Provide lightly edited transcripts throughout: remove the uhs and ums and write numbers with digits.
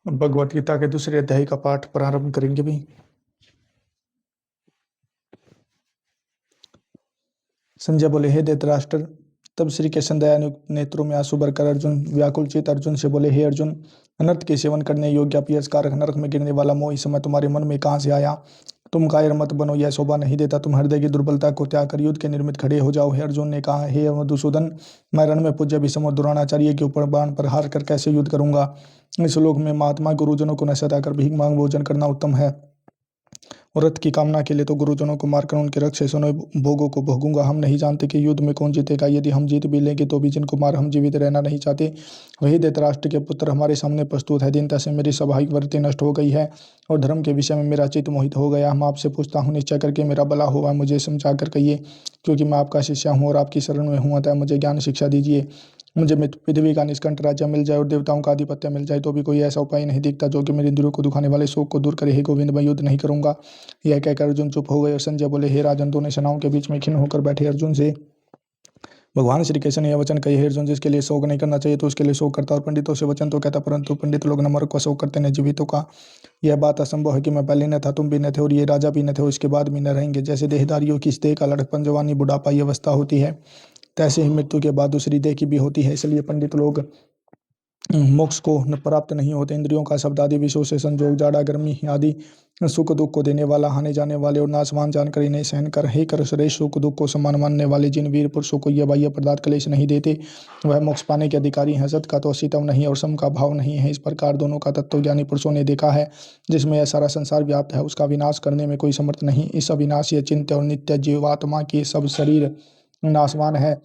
भगवत गीता के दूसरे अध्याय का पाठ प्रारंभ करेंगे भी। संजय बोले, हे धृतराष्ट्र। तब श्री कृष्ण दयायुक्त नेत्रों में आंसू भरकर अर्जुन व्याकुल चित अर्जुन से बोले, हे अर्जुन, अनर्थ के सेवन करने योग्य अपयसकारक नरक में गिरने वाला मोह इस समय तुम्हारे मन में कहाँ से आया? तुम कायर मत बनो, यह शोभा नहीं देता। तुम हृदय की दुर्बलता को त्याग कर युद्ध के निर्मित खड़े हो जाओ। हे अर्जुन ने कहा, हे मधुसूदन, मैं रण में पूज्य भीष्म और द्रोणाचार्य के ऊपर बाण प्रहार कर कैसे युद्ध करूंगा? इस लोक में महात्मा गुरुजनों को न सताकर भीख मांग भोजन करना उत्तम है, और रथ की कामना के लिए तो गुरुजनों को मारकर उनके रक्षसों भोगों को भोगूंगा। हम नहीं जानते कि युद्ध में कौन जीतेगा। यदि हम जीत भी लेंगे तो भी जिनको मार हम जीवित रहना नहीं चाहते, वही धृतराष्ट्र के पुत्र हमारे सामने प्रस्तुत है। दीनता से मेरी स्वाभाविक वृत्ति नष्ट हो गई है और धर्म के विषय में मेरा चित्त मोहित हो गया। हम आपसे पूछता हूँ, निश्चय करके मेरा भला हुआ, मुझे समझा कर कहिए, क्योंकि मैं आपका शिष्य हूँ और आपकी शरण में हूँ। अतः मुझे ज्ञान शिक्षा दीजिए। मुझे पृथ्वी का निष्कंठ राज्य मिल जाए और देवताओं का आधिपत्य मिल जाए तो भी कोई ऐसा उपाय नहीं दिखता जो कि मेरे इंद्रियों को दुखाने वाले शोक को दूर करे। हे गोविंद, मैं युद्ध नहीं करूंगा। यह कहकर अर्जुन चुप हो गए और संजय बोले, हे राजन, दोनों सेनाओं के बीच में खिन्न होकर बैठे अर्जुन से भगवान श्री कृष्ण ने यह वचन कहे, हे अर्जुन, जिसके लिए शोक नहीं करना चाहिए तो उसके लिए शोक करता, और पंडितों से वचन तो कहता, परंतु पंडित लोग न मरक को शोक करते न जीवितों का। यह बात असंभव है कि मैं पहले न था, तुम भी न थे, और ये राजा भी न थे, और इसके बाद भी न रहेंगे। जैसे देहधारियों की इस देह का लड़कपन, जवानी, बुढ़ापा ये अवस्था होती है, तैसे ही मृत्यु के बाद दूसरी देह की भी होती है। इसलिए पंडित लोग मोक्ष को प्राप्त नहीं होते। इंद्रियों का शब्द आदि विषयों से संजोग, जाड़ा गर्मी आदि सुख दुख को देने वाला, हानि जाने वाले और नाशवान जानकर इन्हें सहन कर हे कर श्रेष्ठ सुख दुख को समान मानने वाले जिन वीर पुरुषों को यह बाह्य पदार्थ क्लेश नहीं देते, वह मोक्ष पाने के अधिकारी हैं। सत का तो अस्तित्व नहीं और सम का भाव नहीं है। इस प्रकार दोनों का तत्व ज्ञानी पुरुषों ने देखा है। जिसमें यह सारा संसार व्याप्त है, उसका विनाश करने में कोई समर्थ नहीं। इस अविनाशी, अचिंत्य और नित्य जीवात्मा के सब शरीर नाशवान है।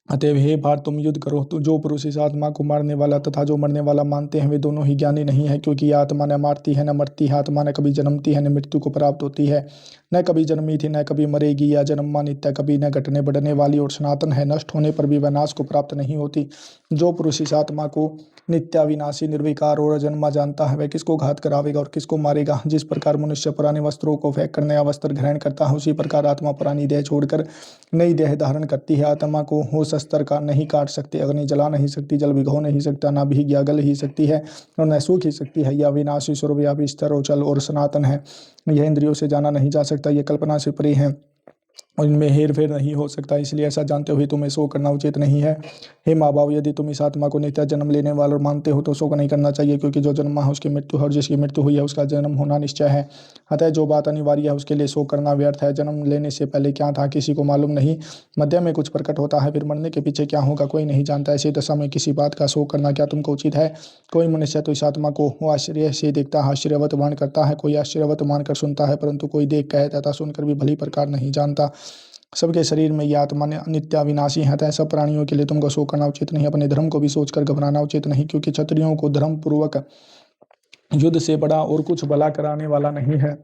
अतएव हे पार्थ, तुम युद्ध करो। तो जो पुरुष इस आत्मा को मारने वाला तथा जो मरने वाला मानते हैं, वे दोनों ही ज्ञानी नहीं है, क्योंकि यह आत्मा न मारती है न मरती है। आत्मा न कभी जन्मती है न मृत्यु को प्राप्त होती है, न कभी जन्मी थी न कभी मरेगी। यह जन्मा नित्य, कभी न घटने बढ़ने वाली और सनातन है, नष्ट होने पर भी वह नाश को प्राप्त नहीं होती। जो पुरुष इस आत्मा को नित्य, अविनाशी, निर्विकार और अजन्मा जानता है, वह किसको घात करावेगा और किसको मारेगा? जिस प्रकार मनुष्य पुराने वस्त्रों को फेंक कर नया वस्त्र ग्रहण करता है, उसी प्रकार आत्मा पुरानी देह छोड़कर नई देह धारण करती है। आत्मा को हो शस्त्र का नहीं काट सकते, अग्नि जला नहीं सकती, जल भिगो नहीं सकता, ना भीग या गल ही सकती है और न सूख ही सकती है। यह विनाशी, सर्वव्यापी, स्थिर और चल और सनातन है। यह इंद्रियों से जाना नहीं जा सकता, यह कल्पना से परे है और इनमें हेर फेर नहीं हो सकता। इसलिए ऐसा जानते हुए तुम्हें शोक करना उचित नहीं है। हे माँ बाप, यदि तुम इस आत्मा को नित्य जन्म लेने वाला मानते हो तो शोक नहीं करना चाहिए, क्योंकि जो जन्मा है उसकी मृत्यु है और जिसकी मृत्यु हुई है उसका जन्म होना निश्चय है। अतः जो बात अनिवार्य है उसके लिए शोक करना व्यर्थ है। जन्म लेने से पहले क्या था किसी को मालूम नहीं, मध्य में कुछ प्रकट होता है, फिर मरने के पीछे क्या होगा कोई नहीं जानता। ऐसी दशा में किसी बात का शोक करना क्या तुमको उचित है? कोई मनुष्य तो इस आत्मा को आश्चर्य से देखता है, आश्चर्यवत मान करता है, कोई आश्चर्यवत मानकर सुनता है, परंतु कोई देख कहे तथा सुनकर भी भली प्रकार नहीं जानता। सबके शरीर में यह आत्मा नित्य अविनाशी है, अतः सब प्राणियों के लिए तुमको शोक करना उचित नहीं। अपने धर्म को भी सोचकर घबराना उचित नहीं, क्योंकि क्षत्रियों को धर्म पूर्वक युद्ध से बड़ा और कुछ भला कराने वाला नहीं है।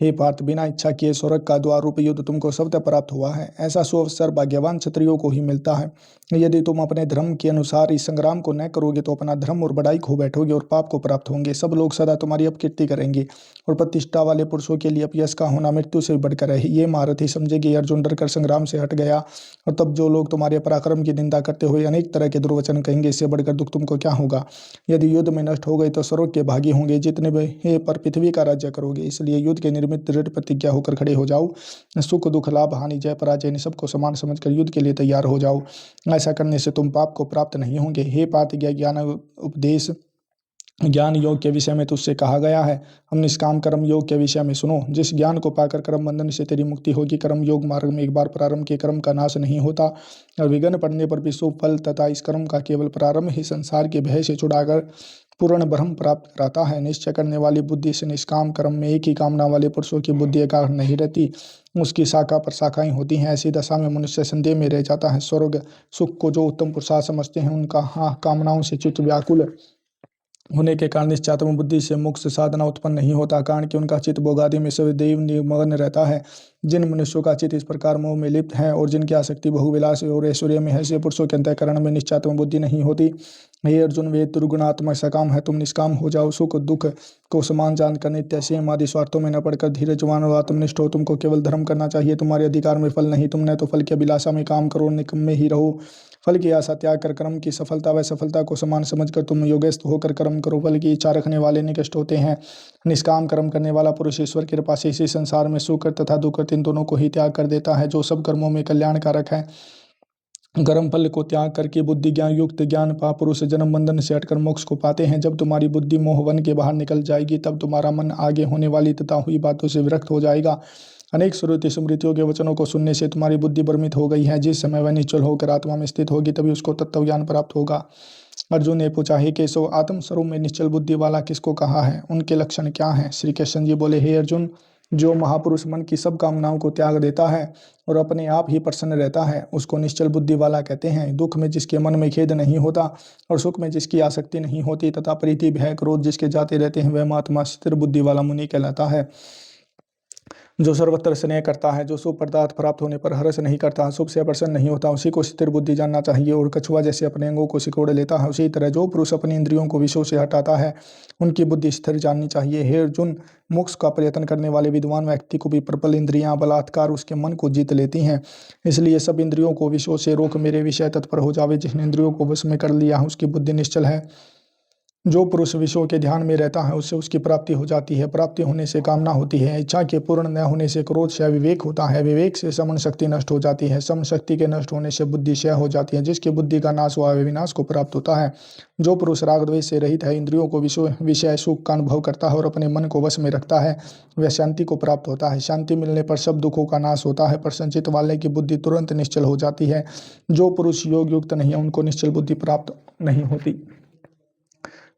हे पार्थ, बिना इच्छा किए स्वर्ग का द्वार रूप युद्ध तुमको स्वतः प्राप्त हुआ है। ऐसा सुअवसर भाग्यवान क्षत्रियों को ही मिलता है। यदि तुम अपने धर्म के अनुसार इस संग्राम को न करोगे तो अपना धर्म और बड़ाई खो बैठोगे और पाप को प्राप्त होंगे। सब लोग सदा तुम्हारी अपकीर्ति करेंगे और प्रतिष्ठा वाले पुरुषों के लिए अपयश का होना मृत्यु से बढ़कर है। ये महारथी समझेगी अर्जुन डर कर संग्राम से हट गया, और तब जो लोग तुम्हारे पराक्रम की निंदा करते हुए अनेक तरह के दुर्वचन कहेंगे, इससे बढ़कर दुख तुमको क्या होगा? यदि युद्ध में नष्ट हो गए तो स्वर्ग के भागी होंगे, जितने भी पर पृथ्वी का राज्य करोगे। इसलिए युद्ध के निर्मित दृढ़ प्रतिज्ञा होकर खड़े हो जाओ। सुख दुख, लाभ हानि, जय पराजय, इन सबको समान समझकर युद्ध के लिए तैयार हो जाओ। ऐसा करने से तुम पाप को प्राप्त नहीं होंगे। हे पार्थ, ज्ञान उपदेश ज्ञान योग के विषय में तुझसे कहा गया है। हम निष्काम कर्म योग के विषय में सुनो। जिस ज्ञान को पाकर कर्म बंधन से तेरी मुक्ति होगी। कर्म योग मार्ग में एक बार प्रारंभ के कर्म का नाश नहीं होता और विघ्न पड़ने पर भी शुभ फल तथा इस कर्म का केवल प्रारंभ ही संसार के भय से छुड़ाकर पूर्ण ब्रह्म प्राप्त कराता है। निश्चय करने वाली बुद्धि से निष्काम कर्म में एक ही कामना वाले पुरुषों की बुद्धि एकाग्र नहीं रहती, उसकी शाखा पर शाखाएं होती हैं। ऐसी दशा में मनुष्य संदेह में रह जाता है। स्वर्ग सुख को जो उत्तम पुरुषार्थ समझते हैं, उनका कामनाओं से चित्त व्याकुल होने के कारण निश्चात्म बुद्धि से मोक्ष साधना उत्पन्न नहीं होता, कारण कि उनका चित्त भोगादि में सदैव निमग्न रहता है। जिन मनुष्यों का चित्त इस प्रकार मोह में लिप्त है और जिनकी आसक्ति बहुविलास और ऐश्वर्य में है, ऐसे पुरुषों के अंतःकरण में निश्चात्म बुद्धि नहीं होती। हे अर्जुन, वे दुर्गुणात्मक सकाम है, तुम निष्काम हो जाओ। सुख दुख को समान जानकर नित्य सेम आदि स्वार्थों में न पड़कर धीरजवान और आत्मनिष्ठ हो। तुमको केवल धर्म करना चाहिए, तुम्हारे अधिकार में फल नहीं। तुम न तो फल की अभिलाषा में काम करो, निकम्मे ही रहो। फल की आशा त्याग कर कर्म की सफलता व सफलता को समान समझकर तुम योगस्थ होकर कर्म करो। फल की इच्छा रखने वाले निकष्ट होते हैं। निष्काम कर्म करने वाला पुरुष ईश्वर की कृपा से इसी संसार में सुख तथा दुख इन दोनों को ही त्याग कर देता है। जो सब कर्मों में कल्याणकारक है, कर्म फल को त्याग करके बुद्धि ज्ञान युक्त ज्ञान पा पुरुष जन्म बंधन से हटकर मोक्ष को पाते हैं। जब तुम्हारी बुद्धि मोहवन के बाहर निकल जाएगी, तब तुम्हारा मन आगे होने वाली तथा हुई बातों से विरक्त हो जाएगा। अनेक श्रुति स्मृतियों के वचनों को सुनने से तुम्हारी बुद्धि भ्रमित हो गई है। जिस समय वह निश्चल होकर आत्मा में स्थित होगी, तभी उसको तत्व ज्ञान प्राप्त होगा। अर्जुन ने पूछा, हे केशव, आत्म स्वरूप में निश्चल बुद्धि वाला किसको कहा है? उनके लक्षण क्या हैं? श्री कृष्ण जी बोले, हे अर्जुन, जो महापुरुष मन की सब कामनाओं को त्याग देता है और अपने आप ही प्रसन्न रहता है, उसको निश्चल बुद्धि वाला कहते हैं। दुख में जिसके मन में खेद नहीं होता और सुख में जिसकी आसक्ति नहीं होती तथा प्रीति भय क्रोध जिसके जाते रहते हैं, वह महात्मा स्थिर बुद्धि वाला मुनि कहलाता है। जो सर्वत्र स्नेह करता है, जो शुभ पदार्थ प्राप्त होने पर हर्ष नहीं करता, शुभ से प्रसन्न नहीं होता, उसी को स्थिर बुद्धि जानना चाहिए। और कछुआ जैसे अपने अंगों को सिकोड़ लेता है, उसी तरह जो पुरुष अपनी इंद्रियों को विषयों से हटाता है, उनकी बुद्धि स्थिर जाननी चाहिए। हे अर्जुन, मोक्ष का प्रयत्न करने वाले विद्वान व्यक्ति को भी प्रबल इंद्रियां बलात्कार उसके मन को जीत लेती हैं। इसलिए सब इंद्रियों को विषयों से रोक मेरे विषय तत्पर हो जावे। जिसने इंद्रियों को वश में कर लिया है, उसकी बुद्धि निश्चल है। जो पुरुष विषयों के ध्यान में रहता है, उससे उसकी प्राप्ति हो जाती है। प्राप्ति होने से कामना होती है। इच्छा के पूर्ण न होने से क्रोध से विवेक होता है। विवेक से समन शक्ति नष्ट हो जाती है। समन शक्ति के नष्ट होने से बुद्धि क्षय हो जाती है। जिसकी बुद्धि का नाश हुआ है, विनाश को प्राप्त होता है। जो पुरुष राग द्वेष से रहित है, इंद्रियों को विषय सुख का अनुभव करता है और अपने मन को वश में रखता है, वह शांति को प्राप्त होता है। शांति मिलने पर सब दुखों का नाश होता है। प्रसन्नचित्त वाले की बुद्धि तुरंत निश्चल हो जाती है। जो पुरुष योग युक्त नहीं है, उनको निश्चल बुद्धि प्राप्त नहीं होती,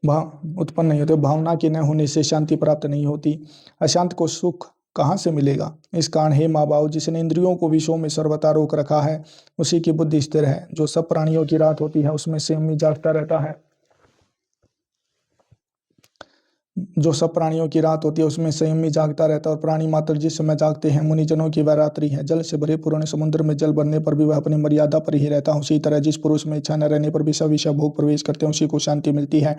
भाव उत्पन्न नहीं होते। भावना के न होने से शांति प्राप्त नहीं होती। अशांत को सुख कहाँ से मिलेगा? इस कारण हे माँ बाप, जिसने इंद्रियों को विषयों में सर्वथा रोक रखा है, उसी की बुद्धि स्थिर है। जो सब प्राणियों की रात होती है, उसमें संयमी जागता रहता है। जो सब प्राणियों की रात होती है, उसमें संयमी जागता रहता है और प्राणी मात्र जिस समय जागते हैं, मुनिजनों की वह रात्रि है। जल से भरे पूर्ण समुद्र में जल भरने पर भी वह अपनी मर्यादा पर ही रहता है। उसी तरह जिस पुरुष में इच्छा न रहने पर भी सब विषय भोग प्रवेश करते हैं, उसी को शांति मिलती है।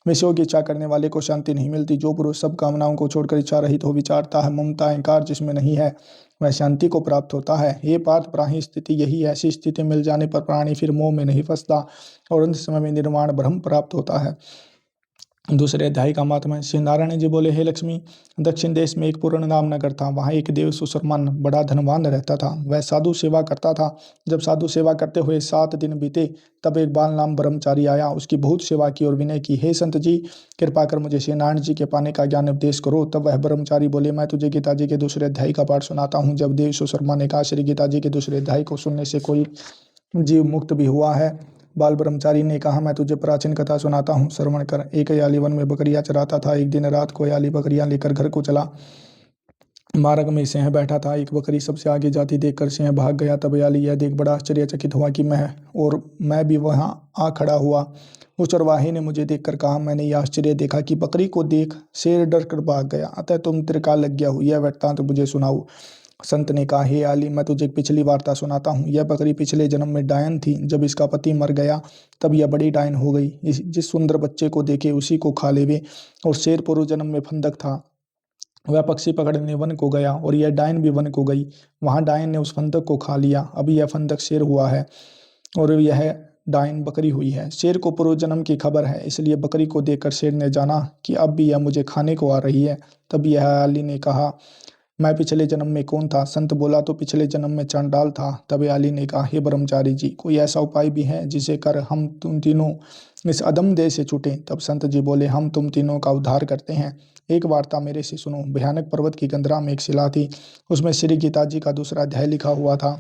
विषयों की इच्छा करने वाले को शांति नहीं मिलती। जो पुरुष सब कामनाओं को छोड़कर इच्छा रहित हो विचारता है, ममता अहंकार जिसमें नहीं है, वह शांति को प्राप्त होता है। हे पार्थ, प्राणी स्थिति यही है। ऐसी स्थिति मिल जाने पर प्राणी फिर मोह में नहीं फंसता और अंत समय में निर्वाण ब्रह्म प्राप्त होता है। दूसरे अध्याय का महात्मा। श्री नारायण जी बोले, हे लक्ष्मी, दक्षिण देश में एक पूर्ण नाम नगर था। वहाँ एक देव सुसरमान बड़ा धनवान रहता था। वह साधु सेवा करता था। जब साधु सेवा करते हुए 7 दिन बीते, तब एक बाल नाम ब्रह्मचारी आया। उसकी बहुत सेवा की और विनय की, हे संत जी, कृपा कर मुझे श्री नारायण जी के पाने का ज्ञान उपदेश करो। तब वह ब्रह्मचारी बोले, मैं तुझे गीता जी के दूसरे अध्याय का पाठ सुनाता हूँ। जब देव सुशर्मा ने कहा, श्री गीता जी के दूसरे अध्याय को सुनने से कोई जीव मुक्त भी हुआ है? बाल ब्रह्मचारी ने कहा, मैं तुझे प्राचीन कथा सुनाता हूँ, श्रवण कर। एक याली वन में बकरियां चराता था। एक दिन रात को याली बकरियां लेकर घर को चला। मार्ग में सिंह बैठा था। एक बकरी सबसे आगे जाती देखकर सिंह भाग गया। तब याली यह देख बड़ा आश्चर्यचकित हुआ कि मैं भी वहां आ खड़ा हुआ। उस चरवाहे ने मुझे देखकर कहा, मैंने यह आश्चर्य देखा कि बकरी को देख शेर डर कर भाग गया, अतः तुम त्रिकालज्ञ हो। यह वृत्तांत मुझे सुनाओ। संत ने कहा, हे आली, मैं तुझे पिछली वार्ता सुनाता हूँ। यह बकरी पिछले जन्म में डायन थी। जब इसका पति मर गया, तब यह बड़ी डायन हो गई। जिस सुंदर बच्चे को देखे उसी को खा लेवे। और शेर पूर्व जन्म में फंदक था। वह पक्षी पकड़ने वन को गया और यह डायन भी वन को गई। वहां डायन ने उस फंदक को खा लिया। अभी यह फंदक शेर हुआ है और यह डायन बकरी हुई है। शेर को पूर्व जन्म की खबर है, इसलिए बकरी को देखकर शेर ने जाना कि अब भी यह मुझे खाने को आ रही है। तब यह आली ने कहा, मैं पिछले जन्म में कौन था? संत बोला, तो पिछले जन्म में चांडाल था। तब आली ने कहा, हे ब्रह्मचारी जी, कोई ऐसा उपाय भी है जिसे कर हम तुम तीनों इस अदम देह से छूटें? तब संत जी बोले, हम तुम तीनों का उद्धार करते हैं। एक वार्ता मेरे से सुनो। भयानक पर्वत की गंधरा में एक शिला थी। उसमें श्री गीता जी का दूसरा अध्याय लिखा हुआ था।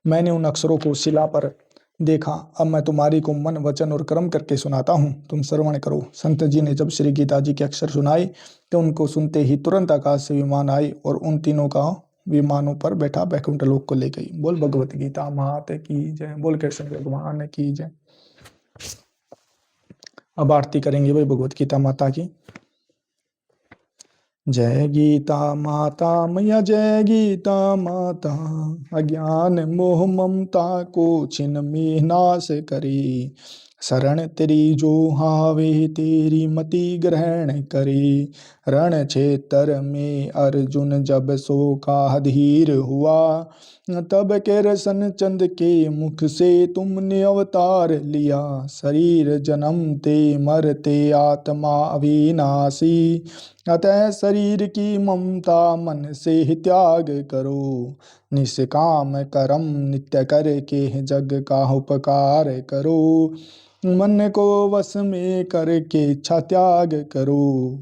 मैंने उन अक्षरों को शिला पर देखा। अब मैं तुम्हारी को मन वचन और कर्म करके सुनाता हूँ, तुम श्रवण करो। संत जी ने जब श्री गीता जी के अक्षर सुनाए, तो उनको सुनते ही तुरंत आकाश से विमान आए और उन तीनों का विमानों पर बैठा बैकुंठ लोक को ले गई। बोल भगवत गीता मात की जय। बोल कृष्ण भगवान की जय। अब आरती करेंगे भाई भगवत गीता माता की। जय गीता माता मैया, जय गीता माता, अज्ञान मोह ममता को छिन मी नाश करी। शरण तेरी जो हावे तेरी मति ग्रहण करे। रण क्षेत्र में अर्जुन जब सो का धीर हुआ, तब केरसन चंद के मुख से तुमने अवतार लिया। शरीर जन्मते मरते आत्मा अविनाशी, अतः शरीर की ममता मन से ही त्याग करो। निष्काम कर्म नित्य करके जग का उपकार करो। मन को वश में करके इच्छा त्याग करो।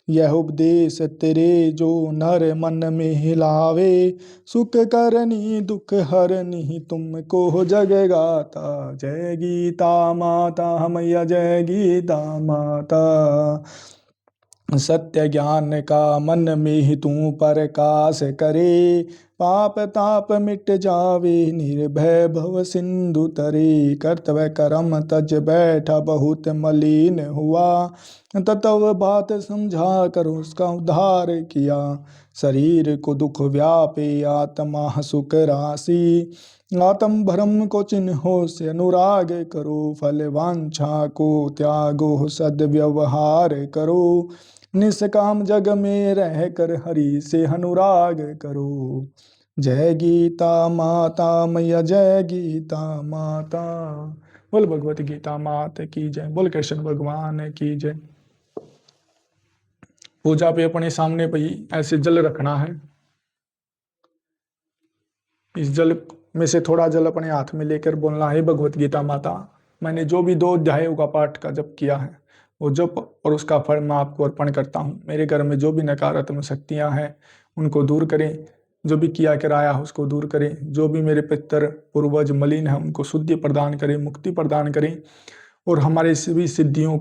यह उपदेश तेरे जो नर मन में हिलावे, सुख करनी दुख हरनी तुमको जग गाता। जय गीता माता मैया जय गीता माता। सत्य ज्ञान का मन में ही तू प्रकाश करे। पाप ताप मिट जावे निर्भय भव सिंधु तरे। कर्तव्य कर्म तज बैठा बहुत मलिन हुआ, ततव बात समझा कर उसका उद्धार किया। शरीर को दुख व्यापे आत्मा सुख राशि, आत्म भ्रम को चिन्हो से अनुराग करो। फल वांछा को त्यागो सद्व्यवहार करो। निष्काम जग में रह कर हरि से अनुराग करो। जय गीता माता मैया जय गीता माता। बोल भगवत गीता माता की जय। बोल कृष्ण भगवान की जय। पूजा पे अपने सामने भाई ऐसे जल रखना है। इस जल में से थोड़ा जल अपने हाथ में लेकर बोलना है, भगवत गीता माता मैंने जो भी 2 अध्यायों का पाठ का जप किया है वो जप और उसका फल मैं आपको अर्पण करता हूँ। मेरे घर में जो भी नकारात्मक शक्तियाँ हैं उनको दूर करें, जो भी किया कराया है उसको दूर करें, जो भी मेरे पितर पूर्वज मलिन हैं उनको शुद्धि प्रदान करें, मुक्ति प्रदान करें और हमारे सभी सिद्धियों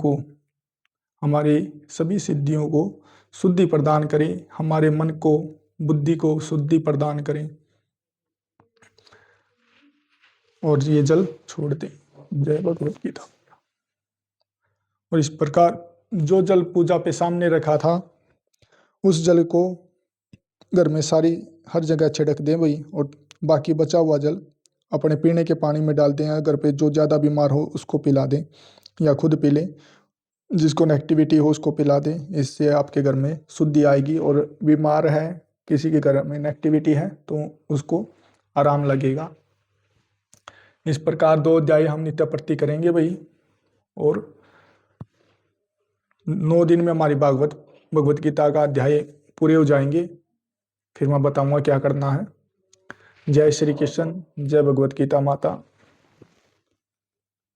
को शुद्धि प्रदान करें। हमारे मन को बुद्धि को शुद्धि प्रदान करें और ये जल छोड़ दें। जय भगवत गीता। और इस प्रकार जो जल पूजा पे सामने रखा था उस जल को घर में हर जगह छिड़क दें भाई, और बाकी बचा हुआ जल अपने पीने के पानी में डाल दें। घर पे जो ज़्यादा बीमार हो उसको पिला दें या खुद पी लें, जिसको नेगेटिविटी हो उसको पिला दें। इससे आपके घर में शुद्धि आएगी। और बीमार है किसी के घर में नेगेटिविटी है तो उसको आराम लगेगा। इस प्रकार 2 अध्याय हम नित्य प्रति करेंगे भाई, और 9 दिन में हमारी भगवत गीता का अध्याय पूरे हो जाएंगे। फिर मैं बताऊंगा क्या करना है। जय श्री कृष्ण। जय भगवत गीता माता।